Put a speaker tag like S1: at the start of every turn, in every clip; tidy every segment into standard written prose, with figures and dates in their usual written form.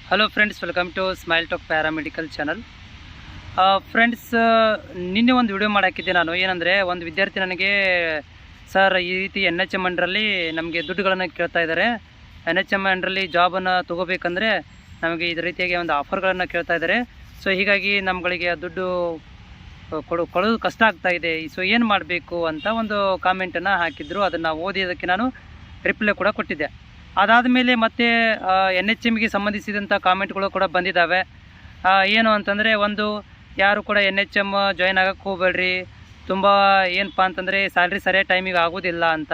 S1: Hello friends, welcome to Smile Talk paramedical channel. Friends, ನಿನ್ನೆ ಒಂದು video ಮಾಡಾಕಿದ್ದೆ ನಾನು. ಏನಂದರೆ, ಒಂದು ವಿದ್ಯಾರ್ಥಿ ನನಗೆ ಸರ್ ಈ ರೀತಿ NHM ಅಂಡ್ರಲ್ಲಿ ನಮಗೆ ದುಡ್ಡುಗಳನ್ನು ಕೇಳ್ತಾ ಇದ್ದಾರೆ. NHM ಅಂಡ್ರಲ್ಲಿ ಜಾಬನ್ನು ತೊಗೋಬೇಕಂದ್ರೆ ನಮಗೆ ಇದೇ ರೀತಿಯಾಗಿ ಒಂದು ಆಫರ್ಗಳನ್ನು ಕೇಳ್ತಾ ಇದ್ದಾರೆ. ಸೊ ಹೀಗಾಗಿ ನಮ್ಮಗಳಿಗೆ ದುಡ್ಡು ಕೊಡೋದು ಕಷ್ಟ ಆಗ್ತಾ ಇದೆ. ಸೊ ಏನು ಮಾಡಬೇಕು ಅಂತ ಒಂದು ಕಾಮೆಂಟನ್ನು ಹಾಕಿದ್ರು. ಅದನ್ನು ಓದಿದ್ದಕ್ಕೆ ನಾನು ರಿಪ್ಲೈ ಕೂಡ ಕೊಟ್ಟಿದ್ದೆ. ಅದಾದಮೇಲೆ ಮತ್ತೆ NHMಗೆ ಸಂಬಂಧಿಸಿದಂಥ ಕಾಮೆಂಟ್ಗಳು ಕೂಡ ಬಂದಿದ್ದಾವೆ. ಏನು ಅಂತಂದರೆ, ಒಂದು ಯಾರು ಕೂಡ NHM ಜಾಯ್ನ್ ಆಗೋಕ್ಕೆ ಹೋಗಬೇಡ್ರಿ, ತುಂಬ ಏನಪ್ಪ ಅಂತಂದರೆ ಸ್ಯಾಲ್ರಿ ಸರಿಯಾದ ಟೈಮಿಗೆ ಆಗೋದಿಲ್ಲ ಅಂತ.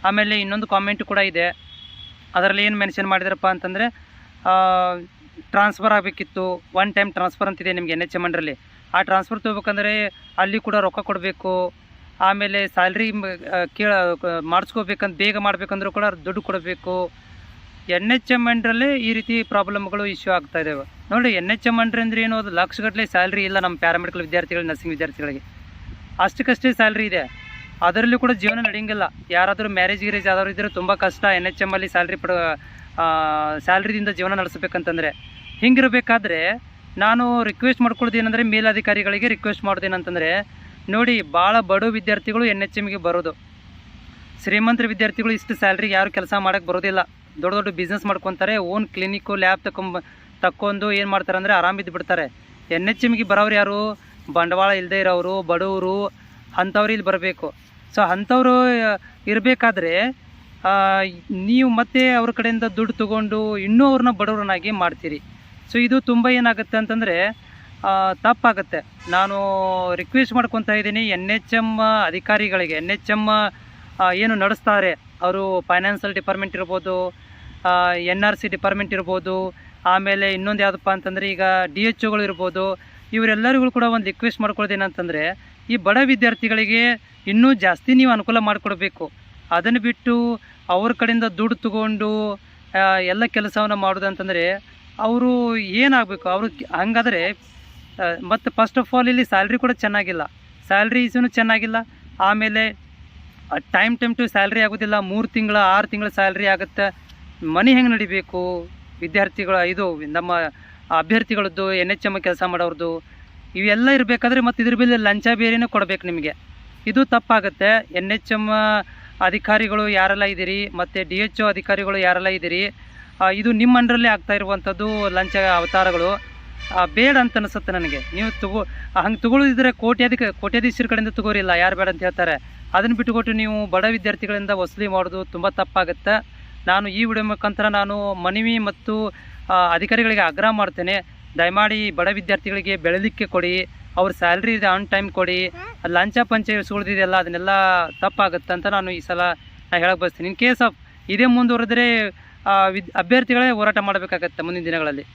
S1: ಆಮೇಲೆ ಇನ್ನೊಂದು ಕಾಮೆಂಟ್ ಕೂಡ ಇದೆ. ಅದರಲ್ಲಿ ಏನು ಮೆನ್ಷನ್ ಮಾಡಿದಾರಪ್ಪ ಅಂತಂದರೆ, ಟ್ರಾನ್ಸ್ಫರ್ ಆಗಬೇಕಿತ್ತು, ಒನ್ ಟೈಮ್ ಟ್ರಾನ್ಸ್ಫರ್ ಅಂತಿದೆ ನಿಮಗೆ NHM ಅಂಡ್ರಲ್ಲಿ. ಆ ಟ್ರಾನ್ಸ್ಫರ್ ತೊಗೋಬೇಕಂದ್ರೆ ಅಲ್ಲಿ ಕೂಡ ರೊಕ್ಕ ಕೊಡಬೇಕು. ಆಮೇಲೆ ಸ್ಯಾಲ್ರಿ ಮಾಡಿಸ್ಕೋಬೇಕಂತ ಬೇಗ ಮಾಡಬೇಕಂದ್ರೂ ಕೂಡ ದುಡ್ಡು ಕೊಡಬೇಕು. NHM ಅಂಡ್ರಲ್ಲೇ ಈ ರೀತಿ ಪ್ರಾಬ್ಲಮ್ಗಳು ಇಶ್ಯೂ ಆಗ್ತಾ ಇದ್ದಾವೆ ನೋಡಿ. NHM ಅಂಡ್ರೆ ಅಂದರೆ ಏನು, ಅದು ಲಕ್ಷಗಟ್ಟಲೆ ಸ್ಯಾಲ್ರಿ ಇಲ್ಲ ನಮ್ಮ ಪ್ಯಾರಾಮೆಡಿಕಲ್ ವಿದ್ಯಾರ್ಥಿಗಳಿಗೆ, ನರ್ಸಿಂಗ್ ವಿದ್ಯಾರ್ಥಿಗಳಿಗೆ ಅಷ್ಟಕ್ಕಷ್ಟೇ ಸ್ಯಾಲ್ರಿ ಇದೆ. ಅದರಲ್ಲಿ ಕೂಡ ಜೀವನ ನಡೆಯಂಗಿಲ್ಲ. ಯಾರಾದರೂ ಮ್ಯಾರೇಜ್ ಗಿರೇಜ್ ಆದವರು ಇದ್ದರೆ ತುಂಬ ಕಷ್ಟ. NHM ಅಲ್ಲಿ ಸ್ಯಾಲ್ರಿದಿಂದ ಜೀವನ ನಡೆಸಬೇಕಂತಂದರೆ. ಹಿಂಗಿರಬೇಕಾದ್ರೆ ನಾನು ರಿಕ್ವೆಸ್ಟ್ ಮಾಡ್ಕೊಳ್ಳೋದೇನೆಂದರೆ, ಮೇಲಧಿಕಾರಿಗಳಿಗೆ ರಿಕ್ವೆಸ್ಟ್ ಮಾಡೋದೇನಂತಂದರೆ, ನೋಡಿ, ಭಾಳ ಬಡ ವಿದ್ಯಾರ್ಥಿಗಳು NHMಗೆ ಬರೋದು. ಶ್ರೀಮಂತರ ವಿದ್ಯಾರ್ಥಿಗಳು ಇಷ್ಟು ಸ್ಯಾಲ್ರಿಗೆ ಯಾರು ಕೆಲಸ ಮಾಡೋಕ್ಕೆ ಬರೋದಿಲ್ಲ. ದೊಡ್ಡ ದೊಡ್ಡ ಬಿಸ್ನೆಸ್ ಮಾಡ್ಕೊತಾರೆ, ಓನ್ ಕ್ಲಿನಿಕ್ಕು ಲ್ಯಾಬ್ ತಕ್ಕೊಂಡು ಏನು ಮಾಡ್ತಾರೆ ಅಂದರೆ ಆರಾಮಿದ್ದು ಬಿಡ್ತಾರೆ. NHMಗೆ ಬರೋರು ಯಾರು? ಬಂಡವಾಳ ಇಲ್ಲದೆ ಇರೋರು, ಬಡವರು, ಅಂಥವ್ರು ಇಲ್ಲಿ ಬರಬೇಕು. ಸೊ ಅಂಥವ್ರು ಇರಬೇಕಾದ್ರೆ ನೀವು ಮತ್ತೆ ಅವ್ರ ಕಡೆಯಿಂದ ದುಡ್ಡು ತೊಗೊಂಡು ಇನ್ನೂ ಅವ್ರನ್ನ ಬಡವ್ರನ್ನಾಗಿ ಮಾಡ್ತೀರಿ. ಸೊ ಇದು ತುಂಬ ಏನಾಗುತ್ತೆ ಅಂತಂದರೆ ತಪ್ಪಾಗುತ್ತೆ. ನಾನು ರಿಕ್ವೆಸ್ಟ್ ಮಾಡ್ಕೊತಾ ಇದ್ದೀನಿ NHM ಅಧಿಕಾರಿಗಳಿಗೆ. NHM ಏನು ನಡೆಸ್ತಾರೆ ಅವರು, ಫೈನಾನ್ಷಿಯಲ್ ಡಿಪಾರ್ಟ್ಮೆಂಟ್ ಇರ್ಬೋದು, NRC ಡಿಪಾರ್ಟ್ಮೆಂಟ್ ಇರ್ಬೋದು, ಆಮೇಲೆ ಇನ್ನೊಂದು ಯಾವುದಪ್ಪ ಅಂತಂದರೆ ಈಗ DHOಗಳು ಇರ್ಬೋದು. ಇವರೆಲ್ಲರಿಗೂ ಕೂಡ ಒಂದು ರಿಕ್ವೆಸ್ಟ್ ಮಾಡ್ಕೊಳ್ಳೋದೇನಂತಂದರೆ, ಈ ಬಡ ವಿದ್ಯಾರ್ಥಿಗಳಿಗೆ ಇನ್ನೂ ಜಾಸ್ತಿ ನೀವು ಅನುಕೂಲ ಮಾಡಿಕೊಡ್ಬೇಕು. ಅದನ್ನು ಬಿಟ್ಟು ಅವ್ರ ಕಡೆಯಿಂದ ದುಡ್ಡು ತಗೊಂಡು ಎಲ್ಲ ಕೆಲಸವನ್ನು ಮಾಡೋದಂತಂದರೆ ಅವರು ಏನಾಗಬೇಕು? ಅವರು ಹಂಗಾದರೆ ಮತ್ತು ಫಸ್ಟ್ ಆಫ್ ಆಲ್ ಇಲ್ಲಿ ಸ್ಯಾಲ್ರಿ ಕೂಡ ಚೆನ್ನಾಗಿಲ್ಲ, ಸ್ಯಾಲ್ರೀಸೂ ಚೆನ್ನಾಗಿಲ್ಲ. ಆಮೇಲೆ ಟೈಮ್ ಟು ಸ್ಯಾಲ್ರಿ ಆಗೋದಿಲ್ಲ. 3 ತಿಂಗಳ 6 ತಿಂಗಳ ಸ್ಯಾಲ್ರಿ ಆಗುತ್ತೆ. ಮನಿ ಹೆಂಗೆ ನಡಿಬೇಕು ವಿದ್ಯಾರ್ಥಿಗಳ, ಇದು ನಮ್ಮ ಅಭ್ಯರ್ಥಿಗಳದ್ದು, NHM ಕೆಲಸ ಮಾಡೋರದ್ದು, ಇವೆಲ್ಲ ಇರಬೇಕಾದ್ರೆ ಮತ್ತು ಇದ್ರ ಮೇಲೆ ಲಂಚ ಬೇರೆನೇ ಕೊಡಬೇಕು ನಿಮಗೆ. ಇದು ತಪ್ಪಾಗುತ್ತೆ. NHM ಅಧಿಕಾರಿಗಳು ಯಾರೆಲ್ಲ ಇದ್ದೀರಿ ಮತ್ತು DHO ಅಧಿಕಾರಿಗಳು ಯಾರೆಲ್ಲ ಇದ್ದೀರಿ, ಇದು ನಿಮ್ಮ ಅಂಡ್ರಲ್ಲೇ ಆಗ್ತಾ ಇರುವಂಥದ್ದು ಲಂಚ ಅವತಾರಗಳು. ಬೇಡ ಅಂತ ಅನಿಸುತ್ತೆ ನನಗೆ. ನೀವು ಹಂಗೆ ತಗೊಳ್ಳೋದಿದ್ರೆ ಕೋಟ್ಯಾಧೀಶರ ಕಡೆಯಿಂದ ತಗೋರಿಲ್ಲ, ಯಾರು ಬೇಡ ಅಂತ ಹೇಳ್ತಾರೆ. ಅದನ್ನು ಬಿಟ್ಟುಕೊಟ್ಟು ನೀವು ಬಡ ವಿದ್ಯಾರ್ಥಿಗಳಿಂದ ವಸೂಲಿ ಮಾಡೋದು ತುಂಬ ತಪ್ಪಾಗುತ್ತೆ. ನಾನು ಈ ವಿಡಿಯೋ ಮುಖಾಂತರ ನಾನು ಮನವಿ ಮತ್ತು ಅಧಿಕಾರಿಗಳಿಗೆ ಆಗ್ರಹ ಮಾಡ್ತೇನೆ, ದಯಮಾಡಿ ಬಡ ವಿದ್ಯಾರ್ಥಿಗಳಿಗೆ ಬೆಳಲಿಕ್ಕೆ ಕೊಡಿ, ಅವ್ರ ಸ್ಯಾಲ್ರಿ ಆನ್ ಟೈಮ್ ಕೊಡಿ. ಲಂಚ ಪಂಚ ಸುಳಿದಿದೆಯಲ್ಲ, ಅದನ್ನೆಲ್ಲ ತಪ್ಪಾಗುತ್ತೆ ಅಂತ ನಾನು ಈ ಸಲ ಹೇಳಕ್ಕೆ ಬಯಸ್ತೀನಿ. ಇನ್ ಕೇಸ್ ಆಫ್ ಇದೇ ಮುಂದುವರೆದ್ರೆ ಅಭ್ಯರ್ಥಿಗಳೇ ಹೋರಾಟ ಮಾಡಬೇಕಾಗತ್ತೆ ಮುಂದಿನ ದಿನಗಳಲ್ಲಿ.